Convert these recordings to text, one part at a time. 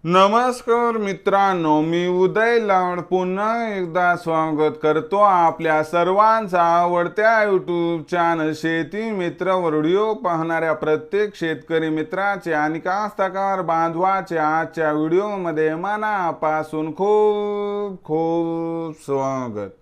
नमस्कार मित्रांनो, मी उदय लाड पुन्हा एकदा स्वागत करतो आपल्या सर्वांचा आवडत्या यूट्यूब चॅनल शेती मित्र व्हिडिओ पाहणाऱ्या प्रत्येक शेतकरी मित्राचे आणि कास्तकार बांधवाचे आजच्या व्हिडिओमध्ये मनापासून खूप खूप स्वागत।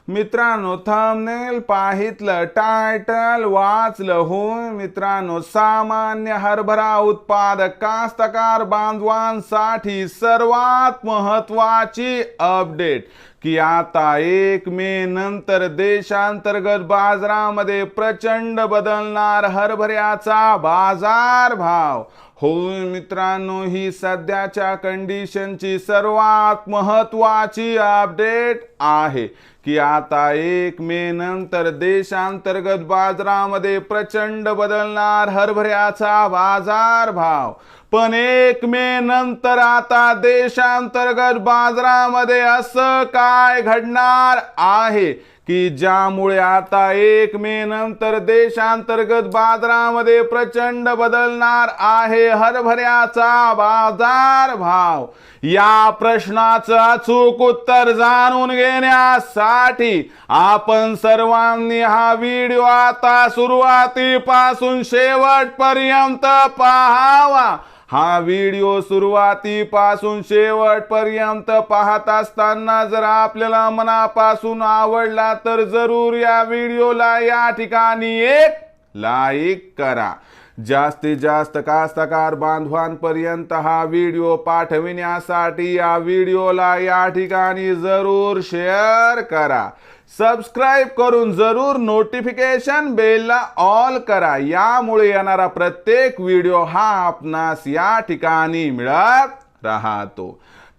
मित्रांनो, थंबनेल पाहितलं, टायटल वाचलं होय मित्रांनो, सामान्य हरभरा उत्पादक कास्तकार बांधवांसाठी सर्वात महत्त्वाची अपडेट की आता 1 मे नंतर देशांतर्गत बाजारामध्ये प्रचंड बदलणार हरभऱ्याचा बाजार भाव। होय मित्रांनो, ही सध्याच्या कंडिशनची सर्वात महत्त्वाची अपडेट आहे की आता 1 मे नंतर देशांतर्गत बाजारामध्ये प्रचंड बदलणार हरभऱ्याचा बाजार भाव। पण 1 मे नंतर आता देशांतर्गत बाजारामध्ये असं काय घडणार आहे की ज्यामुळे आता 1 मे नंतर देशांतर्गत बाजारामध्ये प्रचंड बदलणार आहे हरभऱ्याचा बाजार भाव। या प्रश्नाचं अचूक उत्तर जाणून घेण्यासाठी आपण सर्वांनी हा व्हिडिओ आता सुरुवातीपासून शेवटपर्यंत पाहावा। हा व्हिडिओ सुरुवातीपासून शेवटपर्यंत पाहत असताना जर आपल्याला मनापासून आवडला तर जरूर या व्हिडिओला या ठिकाणी एक लाईक करा। जास्तीत जास्त कास्तकार बांधवांपर्यंत हा व्हिडिओ पाठविण्यासाठी या व्हिडिओला या ठिकाणी जरूर शेअर करा। सबस्क्राइब करून जरूर नोटिफिकेशन बेलला ऑल करा, यामुळे येणारा प्रत्येक व्हिडिओ हा आपणास या ठिकाणी मिळत राहतो।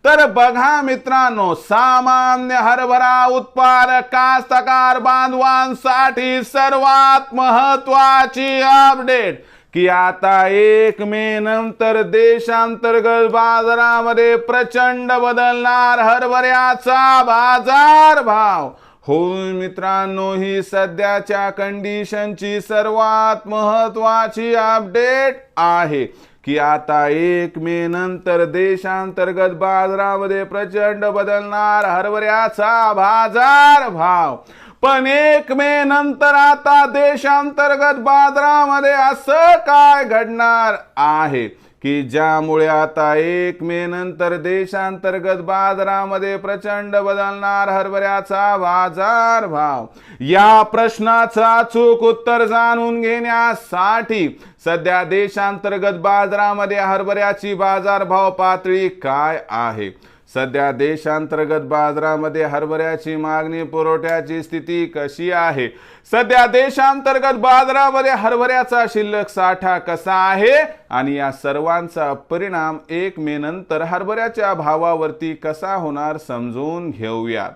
तर बघा मित्रांनो, सामान्य हरभरा उत्पादक कास्तकार बांधवांसाठी सर्वात महत्त्वाची अपडेट की आता 1 मे नंतर देशांतर्गत बाजारामध्ये प्रचंड बदलणार हरभऱ्याचा बाजार भाव। होय मित्रांनो, ही सध्याच्या कंडिशनची सर्वात महत्त्वाची अपडेट आहे की आता 1 मे नंतर देशांतर्गत बाजारामध्ये प्रचंड बदलणार हरभऱ्याचा बाजार भाव। पण 1 मे नंतर आता देशांतर्गत बाजारामध्ये असं काय घडणार आहे की ज्यामुळे आता 1 मे नंतर देशांतर्गत बाजारामध्ये प्रचंड बदलणार हरभऱ्याचा बाजार भाव। या प्रश्नाचं अचूक उत्तर जाणून घेण्यासाठी सध्या देशांतर्गत बाजारामध्ये हरभऱ्याची बाजारभाव पातळी काय आहे, सध्या देशांतर्गत बाजारामध्ये हरभऱ्याची मागणी पुरवठ्याची स्थिती कशी आहे, सध्या देशांतर्गत बाजारामध्ये हरभऱ्याचा शिल्लक साठा कसा आहे आणि या सर्वांचा परिणाम 1 मे नंतर हरभऱ्याच्या भावावरती कसा होणार समजून घेऊयात।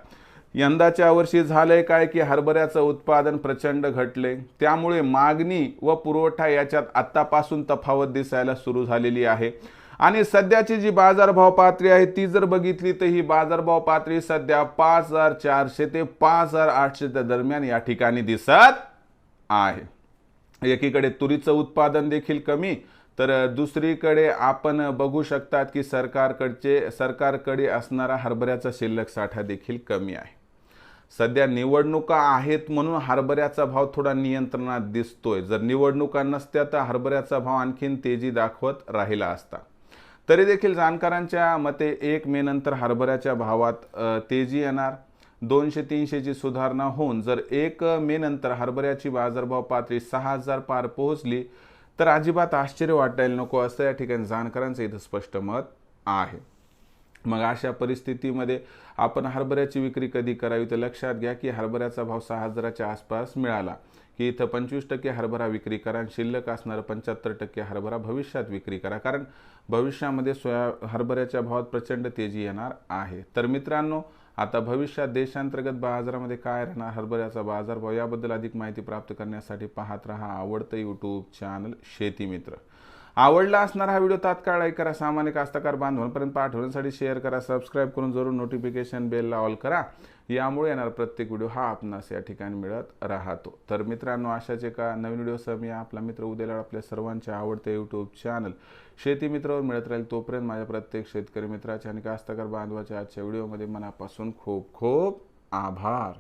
यंदाच्या वर्षी झालंय काय की हरभऱ्याचं उत्पादन प्रचंड घटले, त्यामुळे मागणी व पुरवठा याच्यात आतापासून तफावत दिसायला सुरू झालेली आहे। आणि सध्याची जी बाजारभाव पातळी आहे ती जर बघितली तर ही बाजारभाव पातळी सध्या 5400 ते 5800 दरम्यान या ठिकाणी दिसत आहे। एकीकडे तुरीचं उत्पादन देखील कमी, तर दुसरीकडे आपण बघू शकतात की सरकारकडे असणारा हरभऱ्याचा शिल्लक साठा देखील कमी आहे। सध्या निवडणुका आहेत म्हणून हरभऱ्याचा भाव थोडा नियंत्रणात दिसतोय, जर निवडणुका नसत्या तर हरभऱ्याचा भाव आणखीन तेजी दाखवत राहिला असता। तरी देखील जाणकारांच्या मते 1 मे नंतर हरभऱ्याच्या भावात तेजी येणार, 200-300 ची सुधारणा होऊन जर 1 मे नंतर हरभऱ्याची बाजारभाव पातळी 6000 पार पोहोचली तर अजिबात आश्चर्य वाटायला नको, असं या ठिकाणी जाणकारांचं इथं स्पष्ट मत आहे। मग अशा परिस्थितीमध्ये आपण हरभऱ्याची विक्री कधी करावी तर लक्षात घ्या की हरभऱ्याचा भाव 6000च्या आसपास मिळाला की इथं 25% हरभरा विक्री करा आणि शिल्लक असणारा 75% हरभरा भविष्यात विक्री करा, कारण भविष्यामध्ये हरभऱ्याच्या भावात प्रचंड तेजी येणार आहे। तर मित्रांनो, आता भविष्यात देशांतर्गत बाजारामध्ये काय राहणार हरभऱ्याचा बाजारभाव याबद्दल अधिक माहिती प्राप्त करण्यासाठी पाहत रहा आवडतं यूट्यूब चॅनल शेती मित्र। आवडला असणार हा व्हिडिओ तात्काळ लाईक करा, सामान्य कास्तकार बांधवांपर्यंत पाठवण्यासाठी शेअर करा, सबस्क्राईब करून जरूर नोटिफिकेशन बेलला ऑल करा. यामुळे येणारा प्रत्येक व्हिडिओ हा आपणास या ठिकाणी मिळत राहतो. तर मित्रांनो, अशाच एका नवीन व्हिडिओसह मी आपला मित्र उद्याला आपल्या सर्वांचे आवडते यूट्यूब चॅनल शेती मित्रावर मिळत राहील. तोपर्यंत माझ्या प्रत्येक शेतकरी मित्राच्या आणि कास्तकार बांधवाच्या आजच्या व्हिडिओमध्ये मनापासून खूप खूप आभार.